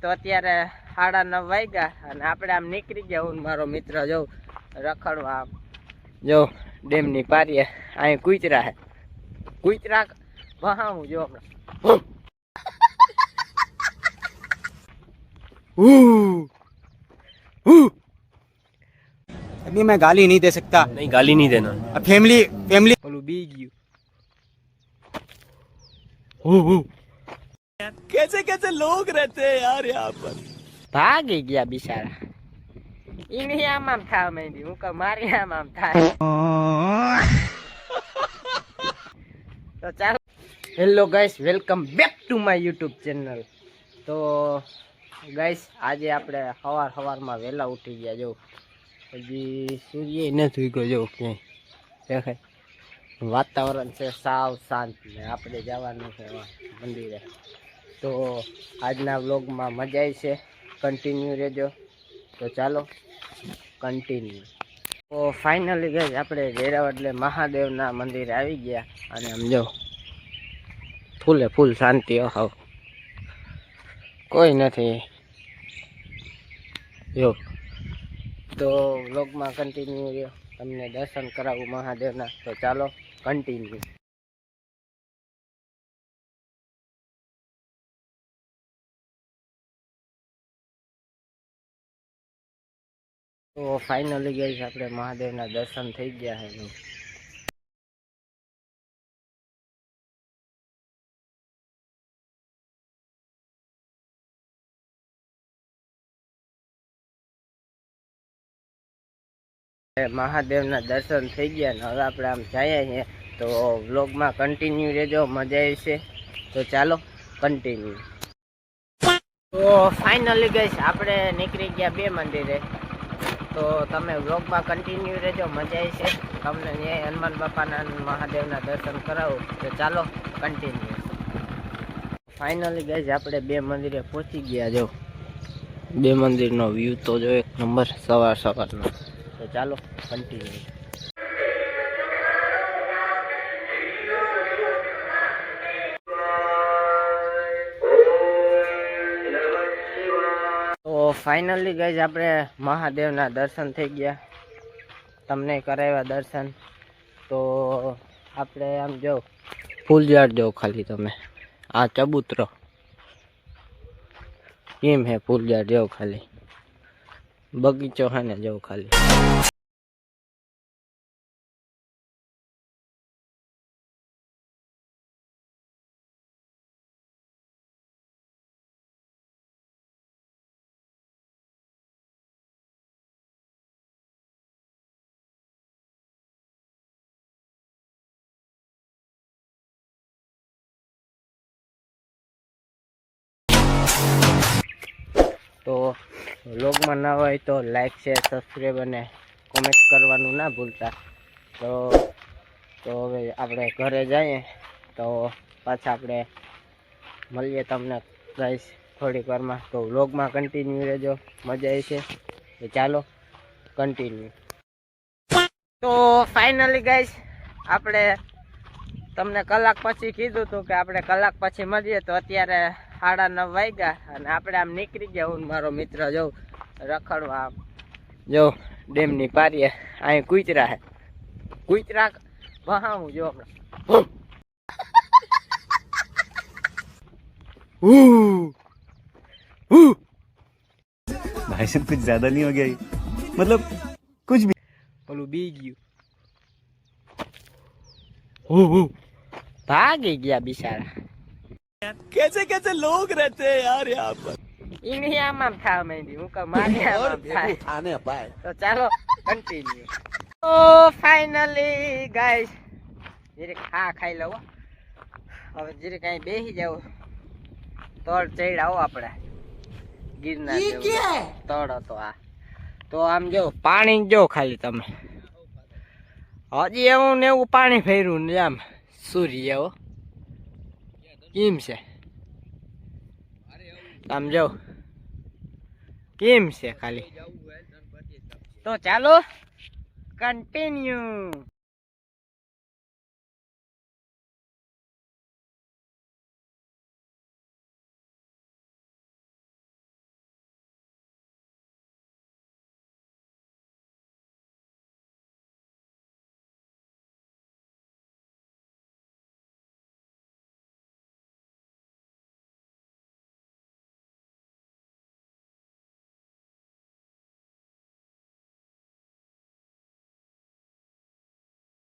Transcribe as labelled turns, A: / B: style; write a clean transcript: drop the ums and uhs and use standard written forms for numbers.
A: તો અત્યારે 9:30 વાગ્યા અને આપણે આમ નીકળી ગયા. હું મારો મિત્ર જો રખડવા આમ જો ડેમની પારીએ અહીં કૂતરા હે. કૂતરા વહાવું જો હમણાં.
B: अभी मैं गाली नहीं दे सकता।
C: नहीं, गाली नहीं देना।
B: अब फैमिली फैमिली
A: બોલું બી ગયું.
C: कैसे कैसे लोग रहते हैं यार यहाँ पर।
A: ભાગી ગયા બિચારા. એની આમ થવા માંડી. હું કહું મારી આમ થાય. તો ચાલો. Hello guys, welcome back to my YouTube channel. તો ગાઈસ આજે આપણે સવારમાં વહેલા ઉઠી ગયા. જો હજી સૂર્ય નથી ઉગ્યો. જો ક્યાંય દેખાય. વાતાવરણ છે સાવ શાંત ને આપણે જવાનું છે મંદિરે. તો આજના વ્લોગમાં મજા આવી છે. કન્ટિન્યુ રહેજો. તો ચાલો કન્ટિન્યુ. તો ફાઇનલી ગઈ આપણે વેરાવળ મહાદેવના મંદિરે આવી ગયા. અને આમ જો ફૂલે ફૂલ શાંતિ. હાવ કોઈ નથી. જો તો વ્લોગમાં કન્ટિન્યુ રહ્યો. તમને દર્શન કરાવું મહાદેવના. તો ચાલો કન્ટિન્યુ. તો ફાઇનલી ગઈ આપણે મહાદેવના દર્શન થઈ ગયા છે. મહાદેવના દર્શન થઈ ગયા ને હવે આપણે આમ જઈએ છીએ. તો વ્લોગમાં કન્ટિન્યુ રહેજો, મજા આવી છે. તો ચાલો કન્ટિન્યુ. તો ફાઇનલી ગઈશ આપણે નીકળી ગયા બે મંદિરે. તો તમે વ્લોગમાં કન્ટિન્યુ રહેજો, મજા આવી છે. તમને અહીંયા હનુમાન બાપાના મહાદેવના દર્શન કરાવું. તો ચાલો કન્ટિન્યુ. ફાઇનલી ગઈશ આપણે બે મંદિરે પહોંચી ગયા. જો બે મંદિરનો વ્યૂ તો જો એક નંબર સવારનો. તો ચાલો કન્ટિન્યુ. તો ફાઇનલી ગાઈઝ આપણે મહાદેવના દર્શન થઈ ગયા. તમને કરાવ્યા દર્શન. તો આપણે આમ જો ફૂલઝાડ જો ખાલી તમે આ ચબૂતરો કેમ હે. ફૂલઝાડ જો ખાલી બગીચો હે ને જો ખાલી. તો વ્લોગમાં ના હોય તો લાઈક શેર સબસ્ક્રાઈબ અને કોમેન્ટ કરવાનું ના ભૂલતા. તો હવે આપણે ઘરે જઈએ. તો પાછા આપણે મળીએ તમને ગાઈસ થોડીક વારમાં. તો વ્લોગમાં કન્ટિન્યુ રહેજો, મજા આવી છે. તો ચાલો કન્ટિન્યુ. તો ફાઇનલી ગાઈસ આપણે તમને કલાક પછી કીધું હતું કે આપણે કલાક પછી મળીએ. તો અત્યારે 9:30 વાગ્યા અને આપણે આમ નીકળી ગયા. હું મારો મિત્ર જો રખડવા આમ જો ડેમની પારીએ અહીં કૂતરા હે. કૂતરા વહાવું જો હમણાં.
C: भाई साहब कुछ ज्यादा नहीं हो गया ये? मतलब कुछ भी।
A: બોલું બી ગયું. ભાગી ગયા બિચારા.
C: कैसे कैसे लोग रहते हैं यार यहाँ पर।
A: એની આમ થવા માંડી. હું કહું મારી આમ થાય. તો ચાલો કન્ટિન્યુ. તો ફાઇનલી ગાઈસ જીરીક ખાઈ લઉં. હવે જીરીક અહીં બેસી જાવ. તળ ચડ્યા હો આપણે ગિરનાર તળ હતો આ. તો આમ જો પાણી જો ખાલી તમે હજી એવું ને એવું પાણી ફેર્યું ને આમ સૂર્ય હો કેમ છે. આમ જો કેમ છે ખાલી. તો ચાલો કન્ટિન્યુ.